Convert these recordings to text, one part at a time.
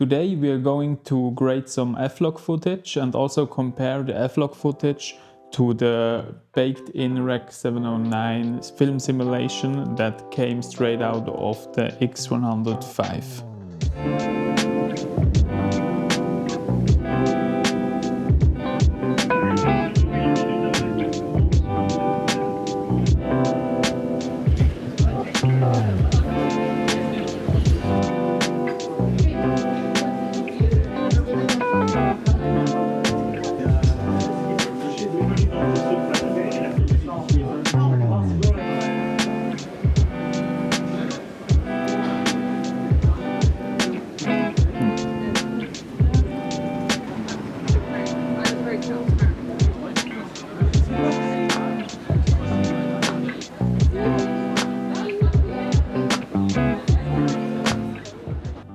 Today we are going to grade some F-Log footage and also compare the F-Log footage to the baked-in Rec. 709 film simulation that came straight out of the X100V.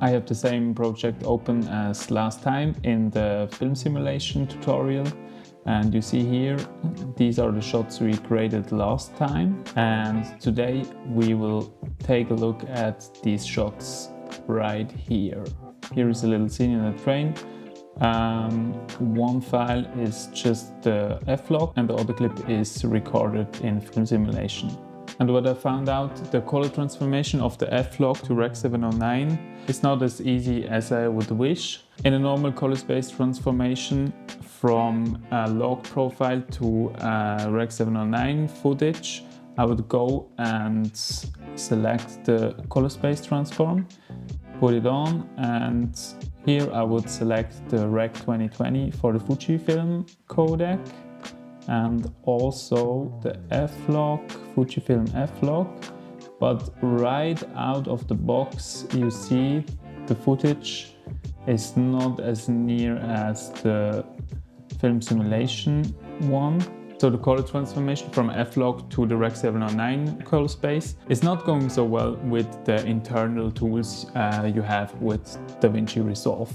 I have the same project open as last time in the film simulation tutorial, and you see here these are the shots we created last time, and today we will take a look at these shots right here. Here is a little scene in a train. One file is just the F-Log and the other clip is recorded in film simulation. And what I found out, the color transformation of the F-Log to Rec. 709 is not as easy as I would wish. In a normal color space transformation from a log profile to Rec. 709 footage, I would go and select the color space transform, put it on, and here I would select the Rec. 2020 for the Fujifilm codec, and also the F-Log, Fujifilm F-Log, but right out of the box you see the footage is not as near as the film simulation one. So the color transformation from F-Log to the Rec. 709 color space is not going so well with the internal tools you have with DaVinci Resolve.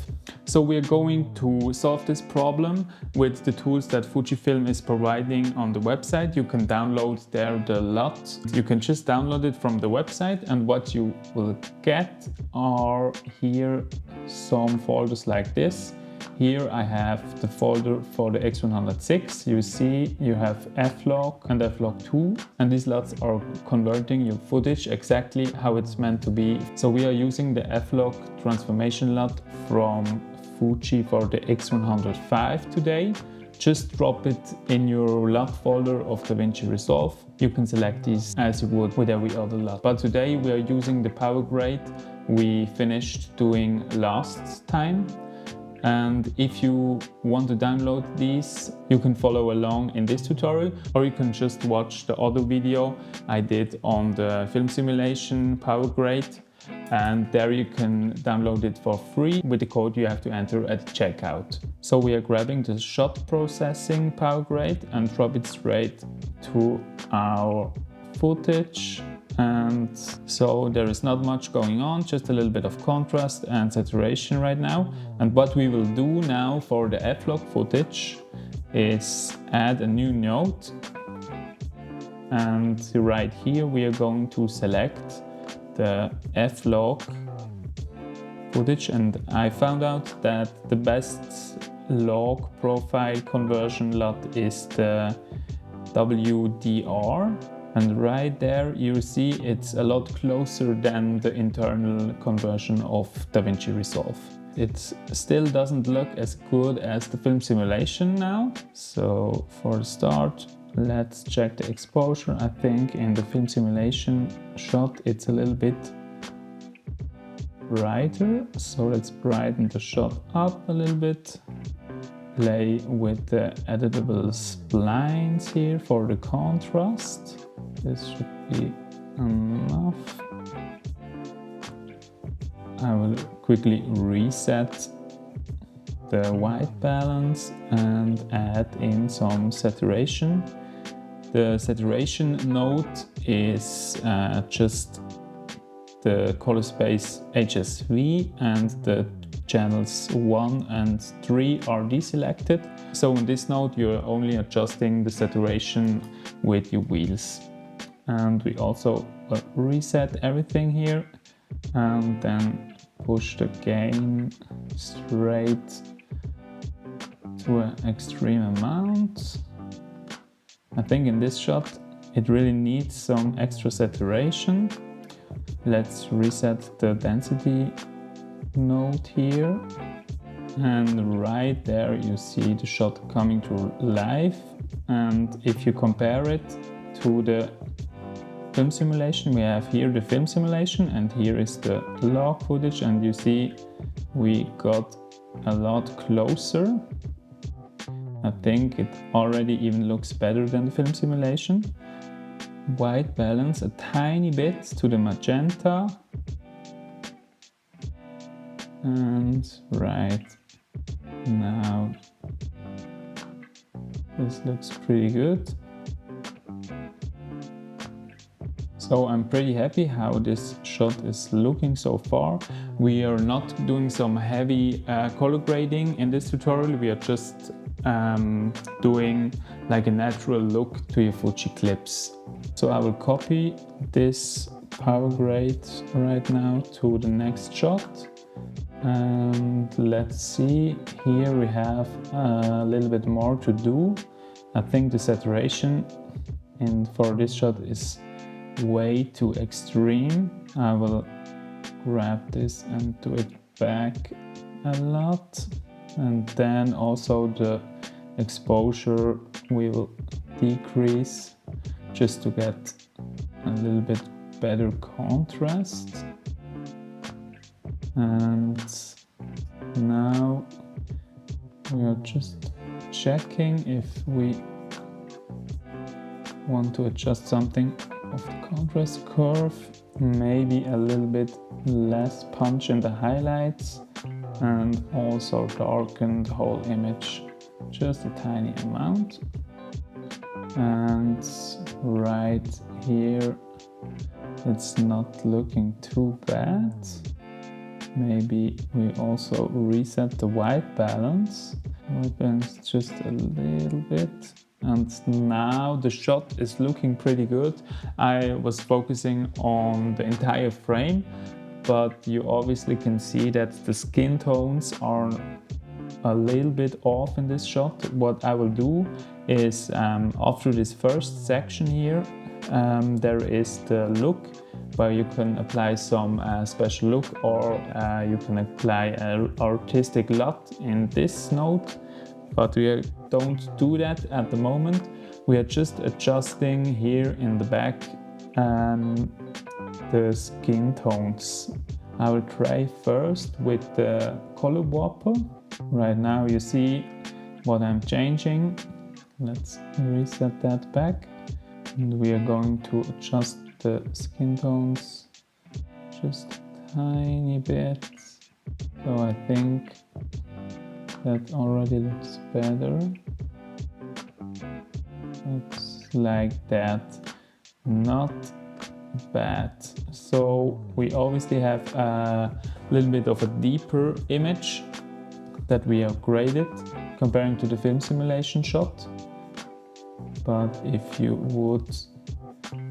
So we are going to solve this problem with the tools that Fujifilm is providing on the website. You can download there the LUT. You can just download it from the website, and what you will get are here some folders like this. Here I have the folder for the X106. You see you have F-Log and F-Log 2, and these LUTs are converting your footage exactly how it's meant to be. So we are using the F-Log transformation LUT from Fuji for the X100V today. Just drop it in your LUT folder of DaVinci Resolve. You can select these as you would with every other LUT. But today we are using the PowerGrade we finished doing last time. And if you want to download these, you can follow along in this tutorial, or you can just watch the other video I did on the film simulation PowerGrade, and there you can download it for free with the code you have to enter at checkout. So we are grabbing the shot processing PowerGrade and drop it straight to our footage. And so there is not much going on, just a little bit of contrast and saturation right now. And what we will do now for the F-Log footage is add a new note. And right here we are going to select the F-Log footage. And I found out that the best log profile conversion LUT is the WDR. And right there you see it's a lot closer than the internal conversion of DaVinci Resolve. It still doesn't look as good as the film simulation now. So for the start, let's check the exposure. I think in the film simulation shot it's a little bit brighter. So let's brighten the shot up a little bit. Play with the editable splines here for the contrast. This should be enough. I will quickly reset the white balance and add in some saturation. The saturation node is just the color space HSV, and the channels 1 and 3 are deselected. So in this node you're only adjusting the saturation with your wheels. And we also reset everything here, and then push the gain straight to an extreme amount. I think in this shot it really needs some extra saturation. Let's reset the density node here. And right there you see the shot coming to life. And if you compare it to the film simulation, we have here the film simulation and here is the log footage, and you see we got a lot closer. I think it already even looks better than the film simulation. White balance a tiny bit to the magenta. And right now this looks pretty good. So I'm pretty happy how this shot is looking so far. We are not doing some heavy color grading in this tutorial. We are just doing like a natural look to your Fuji clips. So I will copy this PowerGrade right now to the next shot. And let's see, here we have a little bit more to do. I think the saturation for this shot is way too extreme. I will grab this and do it back a lot. And then also the exposure we will decrease just to get a little bit better contrast. And now we are just checking if we want to adjust something of the contrast curve, maybe a little bit less punch in the highlights, and also darken the whole image just a tiny amount. And right here it's not looking too bad. Maybe we also reset the white balance. White balance just a little bit. And now the shot is looking pretty good. I was focusing on the entire frame, but you obviously can see that the skin tones are a little bit off in this shot. What I will do is after this first section here, there is the look where you can apply some special look, or you can apply an artistic LUT in this node. But we don't do that at the moment. We are just adjusting here in the back the skin tones. I will try first with the color whopper. Right now you see what I'm changing. Let's reset that back. And we are going to adjust the skin tones just a tiny bit. So I think that already looks better. Looks like that. Not bad. So we obviously have a little bit of a deeper image that we have graded comparing to the film simulation shot. But if you would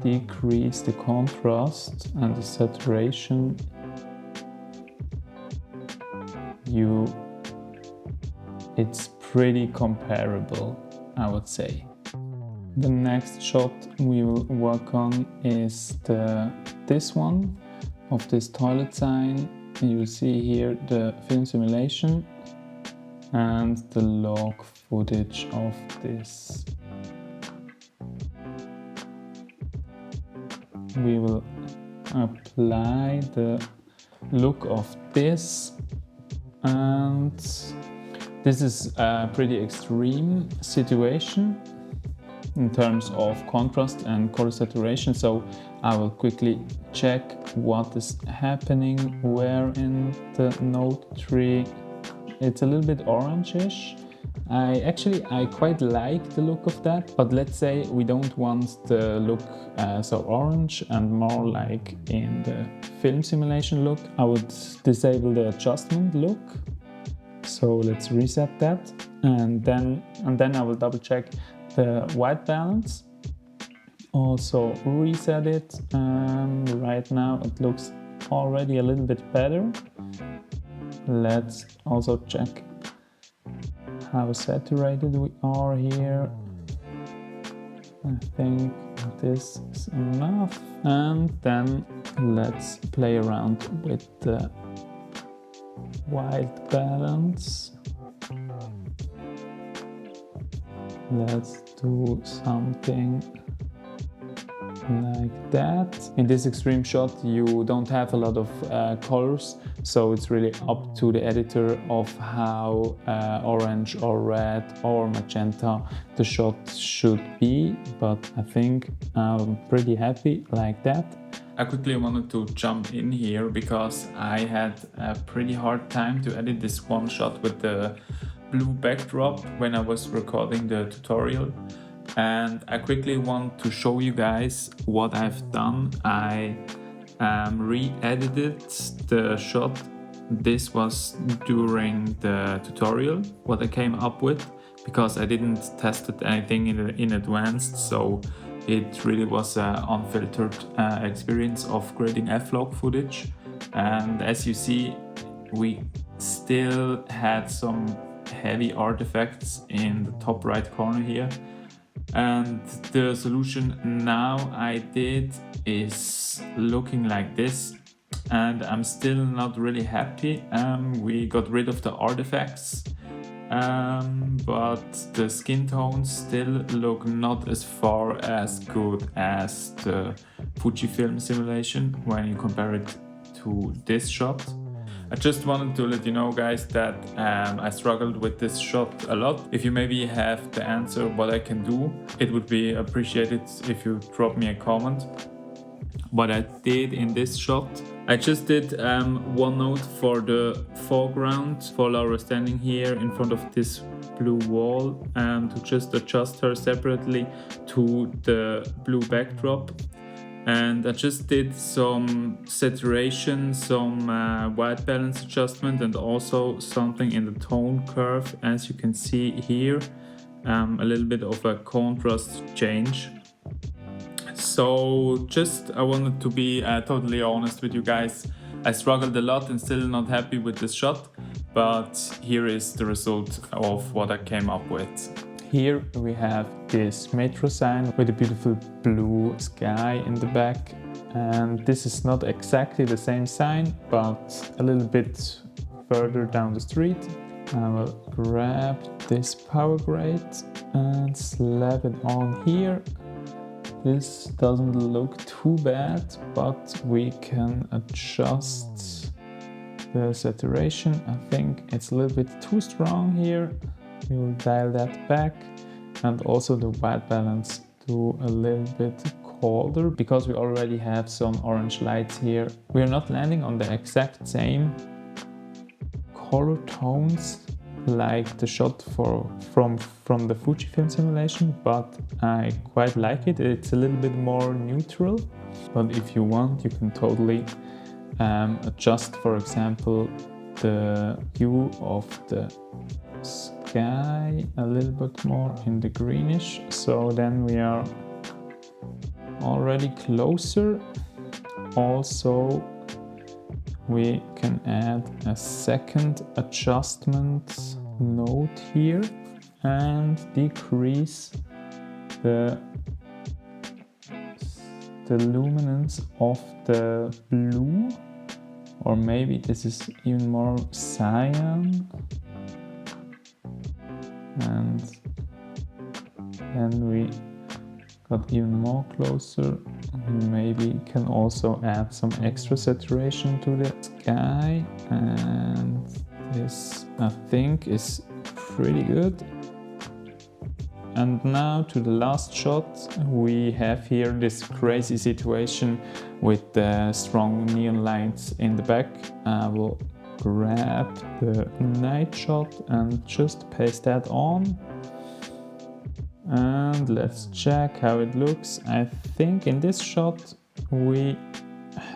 decrease the contrast and the saturation, it's pretty comparable, I would say. The next shot we will work on is this one of this toilet sign. You see here the film simulation and the log footage of this. We will apply the look of this, and this is a pretty extreme situation in terms of contrast and color saturation, so I will quickly check what is happening where in the node tree. It's a little bit orangish. I quite like the look of that, but let's say we don't want the look so orange and more like in the film simulation look. I would disable the adjustment look. So let's reset that, and then I will double check the white balance. Also reset it. Right now it looks already a little bit better. Let's also check how saturated we are here. I think this is enough. And then let's play around with the white balance. Let's do something like that. In this extreme shot you don't have a lot of colors, so it's really up to the editor of how orange or red or magenta the shot should be, but I think I'm pretty happy like that. I quickly wanted to jump in here because I had a pretty hard time to edit this one shot with the blue backdrop when I was recording the tutorial. And I quickly want to show you guys what I've done. I re-edited the shot. This was during the tutorial what I came up with, because I didn't test anything in advance, so it really was an unfiltered experience of grading F-log footage. And as you see, we still had some heavy artifacts in the top right corner here. And the solution now I did is looking like this, and I'm still not really happy. We got rid of the artifacts, but the skin tones still look not as far as good as the Fujifilm simulation when you compare it to this shot. I just wanted to let you know, guys, that I struggled with this shot a lot. If you maybe have the answer what I can do, it would be appreciated if you drop me a comment. What I did in this shot, I just did one note for the foreground for Laura standing here in front of this blue wall, to just adjust her separately to the blue backdrop. And I just did some saturation, some white balance adjustment, and also something in the tone curve, as you can see here, a little bit of a contrast change. So just I wanted to be totally honest with you guys. I struggled a lot and still not happy with this shot, but here is the result of what I came up with. Here we have this metro sign with a beautiful blue sky in the back, and this is not exactly the same sign, but a little bit further down the street. I will grab this PowerGrade and slap it on here. This doesn't look too bad, but we can adjust the saturation. I think it's a little bit too strong here. We will dial that back, and also the white balance to a little bit colder, because we already have some orange lights here. We are not landing on the exact same color tones like the shot from the Fujifilm simulation, but I quite like it. It's a little bit more neutral, but if you want, you can totally adjust, for example, the hue of the sky a little bit more in the greenish, so then we are already closer. Also, we can add a second adjustment node here and decrease the luminance of the blue, or maybe this is even more cyan. And then we got even more closer. Maybe can also add some extra saturation to the sky, and this I think is pretty good. And now to the last shot. We have here this crazy situation with the strong neon lights in the back. I will grab the night shot and just paste that on, and let's check how it looks. I think in this shot we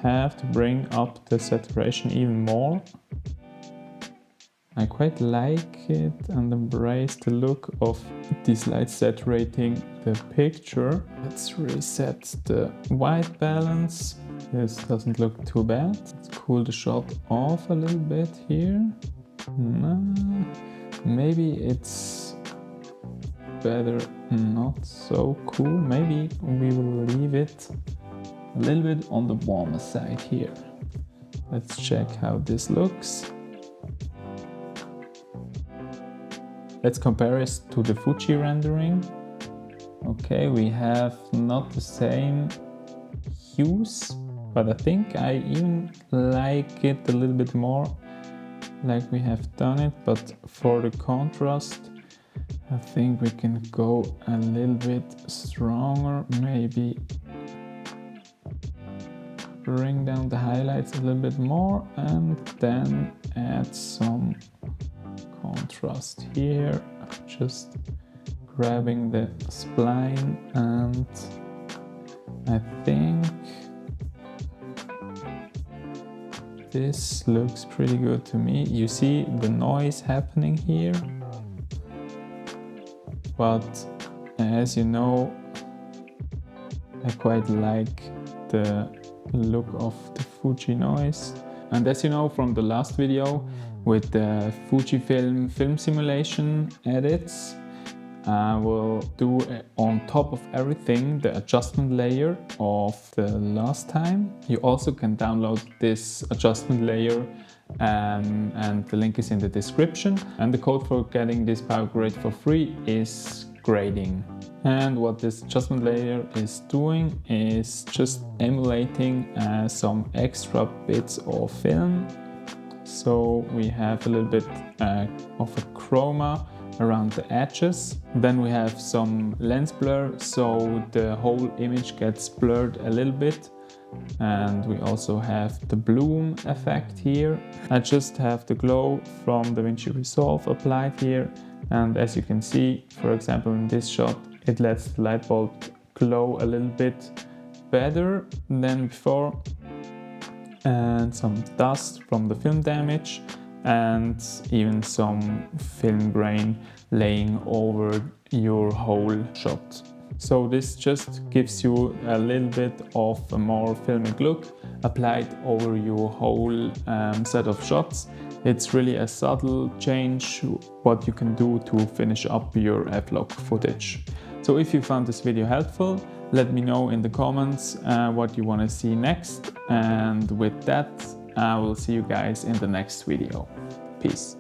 have to bring up the saturation even more. I quite like it and embrace the look of these lights saturating the picture. Let's reset the white balance This doesn't look too bad. Let's cool the shot off a little bit here. Maybe it's better not so cool. Maybe we will leave it a little bit on the warmer side here. Let's check how this looks. Let's compare it to the Fuji rendering. Okay, we have not the same hues, but I think I even like it a little bit more like we have done it. But for the contrast, I think we can go a little bit stronger, maybe bring down the highlights a little bit more and then add some contrast here. Just grabbing the spline, and I think this looks pretty good to me. You see the noise happening here, but as you know, I quite like the look of the Fuji noise. And as you know from the last video with the Fujifilm film simulation edits, I will do on top of everything the adjustment layer of the last time. You also can download this adjustment layer and the link is in the description. And the code for getting this PowerGrade for free is grading. And what this adjustment layer is doing is just emulating some extra bits of film. So we have a little bit of a chroma around the edges. Then we have some lens blur, so the whole image gets blurred a little bit. And we also have the bloom effect here. I just have the glow from DaVinci Resolve applied here. And as you can see, for example, in this shot, it lets the light bulb glow a little bit better than before. And some dust from the film damage, and even some film grain laying over your whole shot. So this just gives you a little bit of a more filmic look applied over your whole set of shots. It's really a subtle change what you can do to finish up your F-Log footage. So if you found this video helpful, let me know in the comments what you want to see next. And with that, I will see you guys in the next video. Peace.